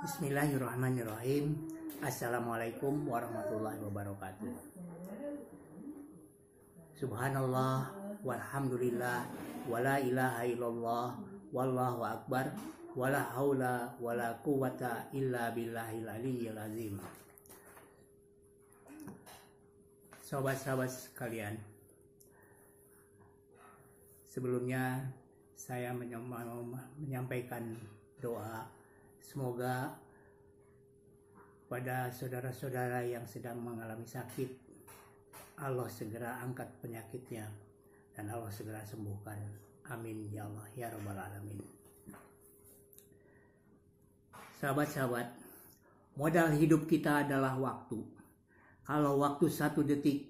Bismillahirrahmanirrahim. Assalamualaikum warahmatullahi wabarakatuh. Subhanallah walhamdulillah wala ilaha illallah wallahu akbar wala haula wala quwata illa billahil aliyyil azim. Sahabat-sahabat sekalian, sebelumnya saya menyampaikan doa semoga pada saudara-saudara yang sedang mengalami sakit, Allah segera angkat penyakitnya dan Allah segera sembuhkan. Amin ya Allah ya rabbal alamin. Sahabat-sahabat, modal hidup kita adalah waktu. Kalau waktu 1 detik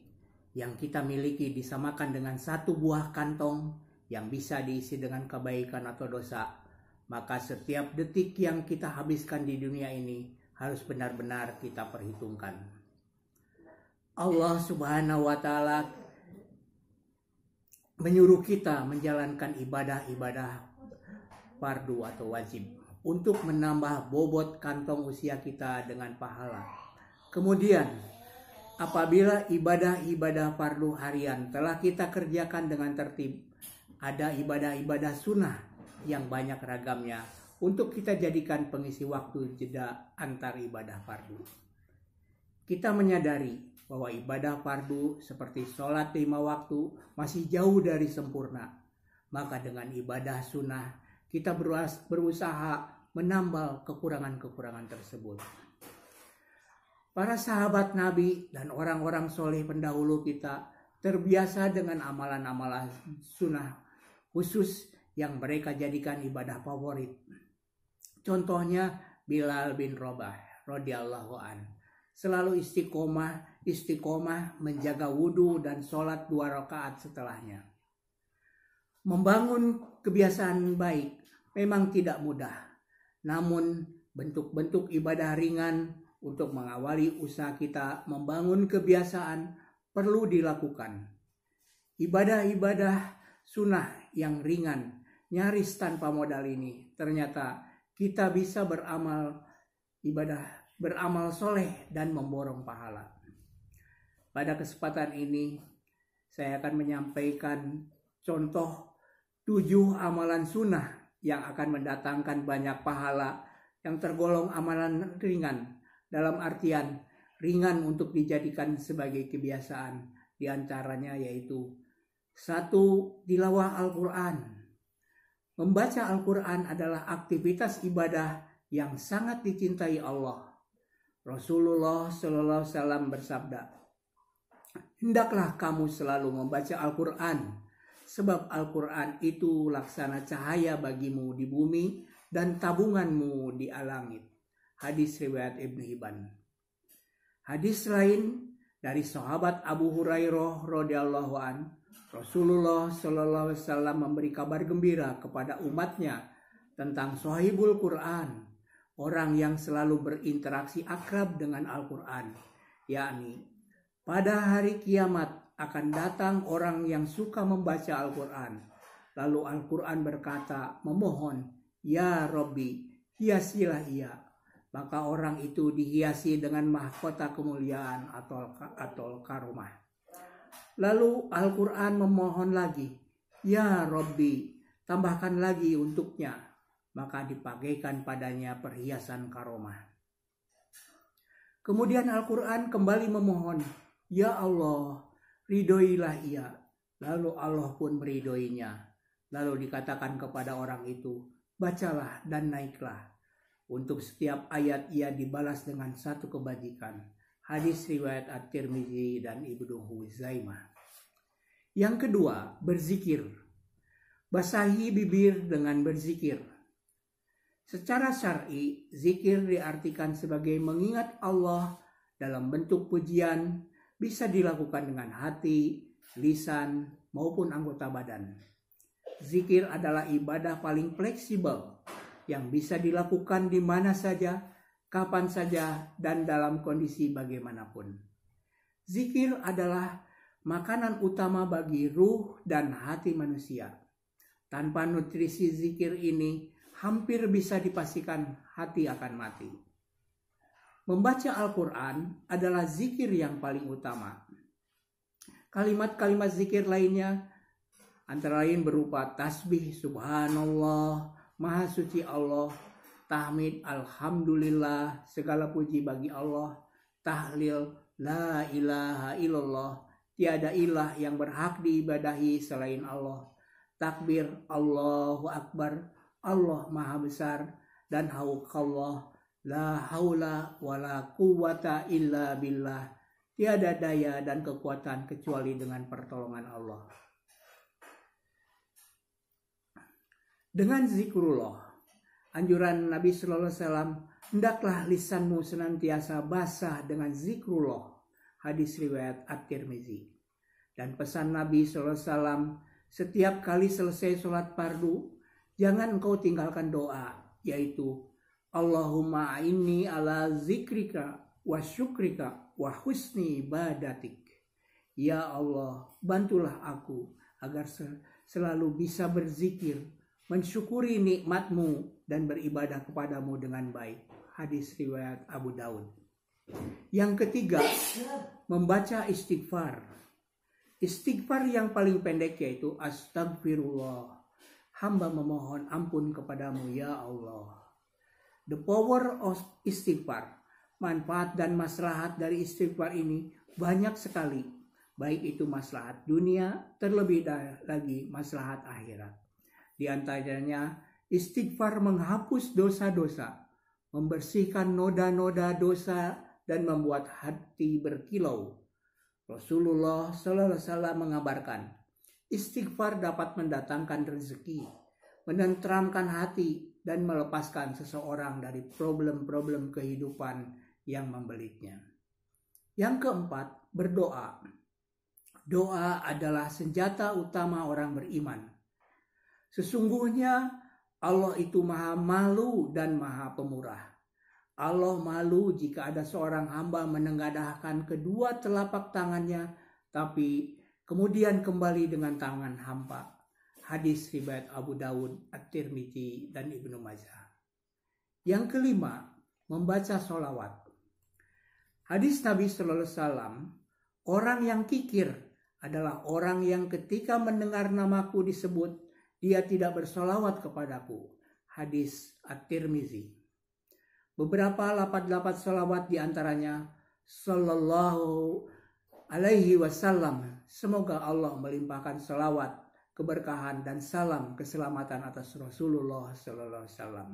yang kita miliki disamakan dengan 1 buah kantong yang bisa diisi dengan kebaikan atau dosa, maka setiap detik yang kita habiskan di dunia ini harus benar-benar kita perhitungkan. Allah Subhanahu wa Ta'ala menyuruh kita menjalankan ibadah-ibadah fardu atau wajib untuk menambah bobot kantong usia kita dengan pahala. Kemudian, apabila ibadah-ibadah fardu harian telah kita kerjakan dengan tertib, ada ibadah-ibadah sunnah yang banyak ragamnya untuk kita jadikan pengisi waktu jeda antar ibadah fardu. Kita menyadari bahwa ibadah fardu seperti sholat 5 waktu masih jauh dari sempurna. Maka dengan ibadah sunnah kita berusaha menambal kekurangan-kekurangan tersebut. Para sahabat Nabi dan orang-orang soleh pendahulu kita terbiasa dengan amalan-amalan sunnah khusus yang mereka jadikan ibadah favorit. Contohnya Bilal bin Rabah radhiyallahu an selalu istiqomah menjaga wudhu dan sholat 2 rakaat setelahnya. Membangun kebiasaan baik memang tidak mudah, namun bentuk-bentuk ibadah ringan untuk mengawali usaha kita membangun kebiasaan perlu dilakukan. Ibadah-ibadah sunnah yang ringan nyaris tanpa modal ini, ternyata kita bisa beramal soleh dan memborong pahala. Pada kesempatan ini, saya akan menyampaikan contoh 7 amalan sunnah yang akan mendatangkan banyak pahala yang tergolong amalan ringan, dalam artian ringan untuk dijadikan sebagai kebiasaan. Di antaranya yaitu 1. Tilawah Al-Quran. Membaca Al-Quran adalah aktivitas ibadah yang sangat dicintai Allah. Rasulullah SAW bersabda, "Hendaklah kamu selalu membaca Al-Quran, sebab Al-Quran itu laksana cahaya bagimu di bumi dan tabunganmu di langit." Hadis riwayat Ibnu Hibban. Hadis lain dari sahabat Abu Hurairah radhiyallahu an, Rasulullah SAW memberi kabar gembira kepada umatnya tentang Shahibul Quran, orang yang selalu berinteraksi akrab dengan Al-Quran, yakni pada hari kiamat akan datang orang yang suka membaca Al-Quran. Lalu Al-Quran berkata, memohon, "Ya Rabbi, hiasilah ia." Maka orang itu dihiasi dengan mahkota kemuliaan atau karomah. Lalu Al-Quran memohon lagi, "Ya Rabbi, tambahkan lagi untuknya." Maka dipagaikan padanya perhiasan karomah. Kemudian Al-Quran kembali memohon, "Ya Allah, ridhoilah ia." Lalu Allah pun meridhoinya. Lalu dikatakan kepada orang itu, "Bacalah dan naiklah." Untuk setiap ayat ia dibalas dengan 1 kebajikan. Hadis riwayat At-Tirmizi dan Ibnu Huzaimah. Yang kedua, berzikir. Basahi bibir dengan berzikir. Secara syar'i, zikir diartikan sebagai mengingat Allah dalam bentuk pujian, bisa dilakukan dengan hati, lisan, maupun anggota badan. Zikir adalah ibadah paling fleksibel yang bisa dilakukan di mana saja, kapan saja, dan dalam kondisi bagaimanapun. Zikir adalah makanan utama bagi ruh dan hati manusia. Tanpa nutrisi zikir ini, hampir bisa dipastikan hati akan mati. Membaca Al-Quran adalah zikir yang paling utama. Kalimat-kalimat zikir lainnya antara lain berupa tasbih subhanallah, maha suci Allah, tahmid alhamdulillah, segala puji bagi Allah, tahlil la ilaha illallah, tiada ilah yang berhak diibadahi selain Allah, takbir Allahu Akbar, Allah maha besar, dan hauqallah la haula wala quwata illa billah, tiada daya dan kekuatan kecuali dengan pertolongan Allah. Dengan zikrullah, anjuran Nabi Sallallahu Alaihi Wasallam, hendaklah lisanmu senantiasa basah dengan zikrullah. Hadis riwayat At-Tirmizi. Dan pesan Nabi Sallallahu Alaihi Wasallam, setiap kali selesai sholat fardu, jangan engkau tinggalkan doa, yaitu Allahumma inni ala zikrika wa syukrika wa husni ibadatik. Ya Allah, bantulah aku agar selalu bisa berzikir, mensyukuri nikmat-Mu dan beribadah kepadamu dengan baik. Hadis riwayat Abu Daud. Yang ketiga, membaca istighfar. Istighfar yang paling pendek yaitu astagfirullah. Hamba memohon ampun kepadamu ya Allah. The power of istighfar. Manfaat dan maslahat dari istighfar ini banyak sekali. Baik itu maslahat dunia, terlebih lagi maslahat akhirat. Di antaranya istighfar menghapus dosa-dosa, membersihkan noda-noda dosa, dan membuat hati berkilau. Rasulullah Sallallahu Alaihi Wasallam mengabarkan, istighfar dapat mendatangkan rezeki, menenteramkan hati, dan melepaskan seseorang dari problem-problem kehidupan yang membelitnya. Yang keempat, berdoa. Doa adalah senjata utama orang beriman. Sesungguhnya Allah itu maha malu dan maha pemurah. Allah malu jika ada seorang hamba menengadahkan kedua telapak tangannya, tapi kemudian kembali dengan tangan hampa. Hadis riwayat Abu Daud, At-Tirmizi, dan Ibnu Majah. Yang kelima, membaca sholawat. Hadis Nabi Sallallahu Alaihi Wasallam, orang yang kikir adalah orang yang ketika mendengar namaku disebut, dia tidak bersolawat kepadaku. Hadis At-Tirmizi. Beberapa lafaz-lafaz sholawat diantaranya Sallallahu Alaihi Wasallam. Semoga Allah melimpahkan sholawat, keberkahan, dan salam keselamatan atas Rasulullah Sallallahu Alaihi Wasallam.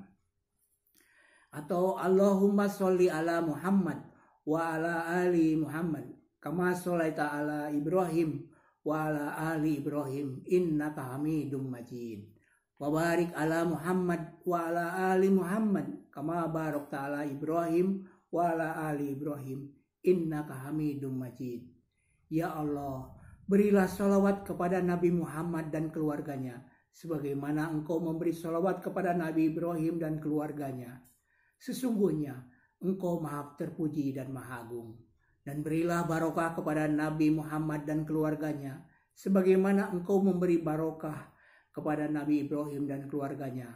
Atau Allahumma sholli ala Muhammad wa ala ali Muhammad kama sholaita ala Ibrahim wa ala ali Ibrahim innaka hamidum majid. Wa barik ala Muhammad wa ala ali Muhammad kama barakta ala Ibrahim wa ala ali Ibrahim innaka hamidum majid. Ya Allah, berilah sholawat kepada Nabi Muhammad dan keluarganya, sebagaimana Engkau memberi sholawat kepada Nabi Ibrahim dan keluarganya. Sesungguhnya Engkau maha terpuji dan maha agung. Dan berilah barokah kepada Nabi Muhammad dan keluarganya, sebagaimana Engkau memberi barokah kepada Nabi Ibrahim dan keluarganya.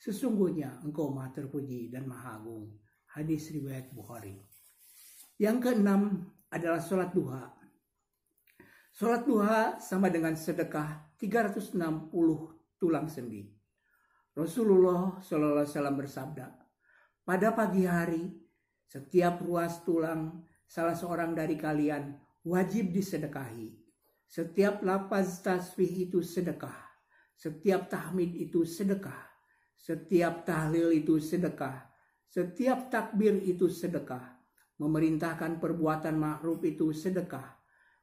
Sesungguhnya Engkau maha terpuji dan maha agung. Hadis riwayat Bukhari. Yang keenam adalah sholat duha. Sholat duha sama dengan sedekah 360 tulang sendi. Rasulullah Sallallahu Alaihi Wasallam bersabda, pada pagi hari setiap ruas tulang salah seorang dari kalian wajib disedekahi. Setiap lafaz tasbih itu sedekah. Setiap tahmid itu sedekah. Setiap tahlil itu sedekah. Setiap takbir itu sedekah. Memerintahkan perbuatan ma'ruf itu sedekah.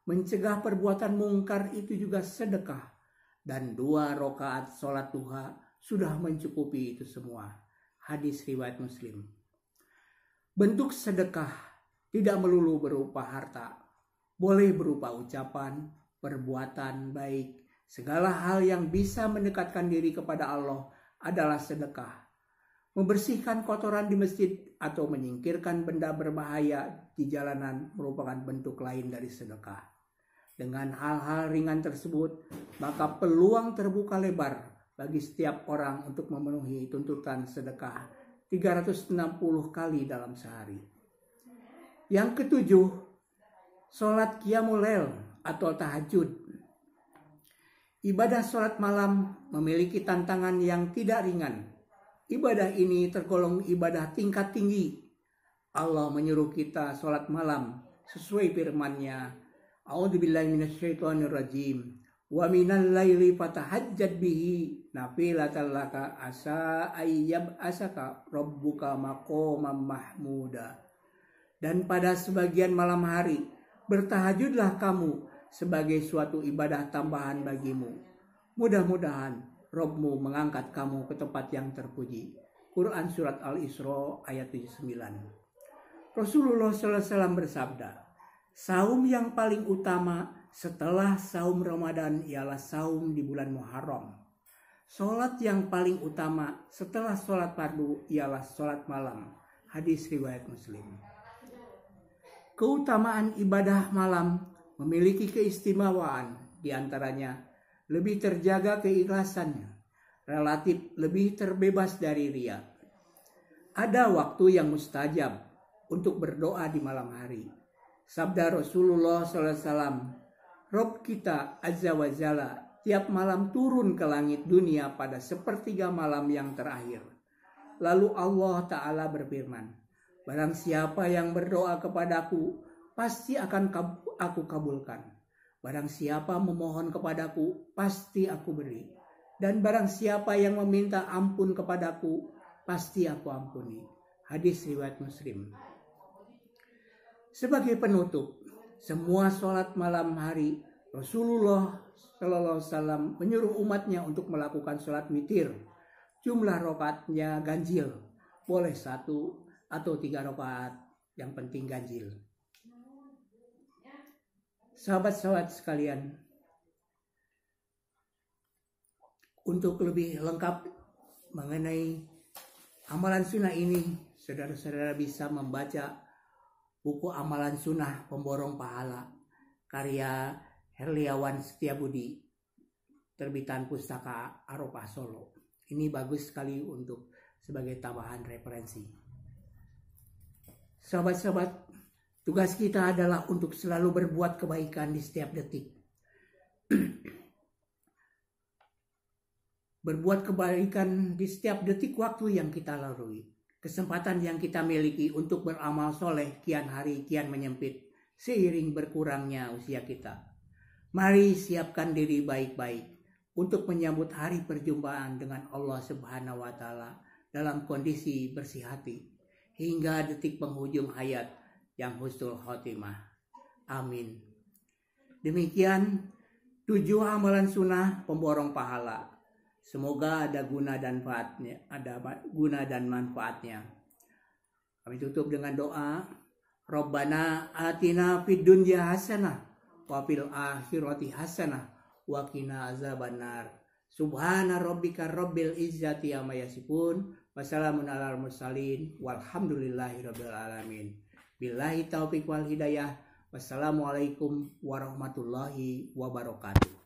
Mencegah perbuatan mungkar itu juga sedekah. Dan 2 rakaat sholat duha sudah mencukupi itu semua. Hadis riwayat Muslim. Bentuk sedekah tidak melulu berupa harta. Boleh berupa ucapan, perbuatan baik. Segala hal yang bisa mendekatkan diri kepada Allah adalah sedekah. Membersihkan kotoran di masjid atau menyingkirkan benda berbahaya di jalanan merupakan bentuk lain dari sedekah. Dengan hal-hal ringan tersebut, maka peluang terbuka lebar bagi setiap orang untuk memenuhi tuntutan sedekah 360 kali dalam sehari. Yang ketujuh, sholat qiyamul lail atau tahajud. Ibadah sholat malam memiliki tantangan yang tidak ringan. Ibadah ini tergolong ibadah tingkat tinggi. Allah menyuruh kita sholat malam sesuai firman-Nya. A'udzubillahi minasyaitonirrajim. Wa minal laili fatahajjad bihi nafilatan laka asa ayyab asaka rabbuka maqaman mahmuda. Dan pada sebagian malam hari bertahajudlah kamu sebagai suatu ibadah tambahan bagimu. Mudah-mudahan Rabbmu mengangkat kamu ke tempat yang terpuji. Quran Surat Al-Isra ayat 79. Rasulullah SAW bersabda, saum yang paling utama setelah saum Ramadan ialah saum di bulan Muharram. Salat yang paling utama setelah salat fardu ialah salat malam. Hadis riwayat Muslim. Keutamaan ibadah malam memiliki keistimewaan, di antaranya lebih terjaga keikhlasannya, relatif lebih terbebas dari riya. Ada waktu yang mustajab untuk berdoa di malam hari. Sabda Rasulullah SAW, Rob kita Azza wa Jalla tiap malam turun ke langit dunia pada sepertiga malam yang terakhir. Lalu Allah Ta'ala berfirman, barang siapa yang berdoa kepadaku, pasti akan aku kabulkan. Barang siapa memohon kepadaku, pasti aku beri. Dan barang siapa yang meminta ampun kepadaku, pasti aku ampuni. Hadis riwayat Muslim. Sebagai penutup, semua sholat malam hari, Rasulullah SAW menyuruh umatnya untuk melakukan sholat witir. Jumlah rakaatnya ganjil, boleh 1 atau 3 rakaat, yang penting ganjil. Sahabat-sahabat sekalian, untuk lebih lengkap mengenai amalan sunnah ini, saudara-saudara bisa membaca buku Amalan Sunnah Pemborong Pahala karya Herliawan Setiabudi, terbitan Pustaka Arofah Solo. Ini bagus sekali untuk sebagai tambahan referensi. Sahabat-sahabat, tugas kita adalah untuk selalu berbuat kebaikan di setiap detik. Berbuat kebaikan di setiap detik waktu yang kita lalui. Kesempatan yang kita miliki untuk beramal soleh kian hari kian menyempit seiring berkurangnya usia kita. Mari siapkan diri baik-baik untuk menyambut hari perjumpaan dengan Allah Subhanahu wa Ta'ala dalam kondisi bersih hati hingga detik penghujung hayat yang husnul khotimah. Amin. Demikian 7 amalan sunnah pemborong pahala. Semoga ada guna dan manfaatnya. Kami tutup dengan doa. Rabbana atina fid dunya hasanah wa fil akhirati hasanah wa qina azabannar. Subhana rabbika rabbil izzati amma yasifun. Wassalamun alal mursalin walhamdulillahi rabbil alamin. Billahi taufiq wal hidayah. Wassalamualaikum warahmatullahi wabarakatuh.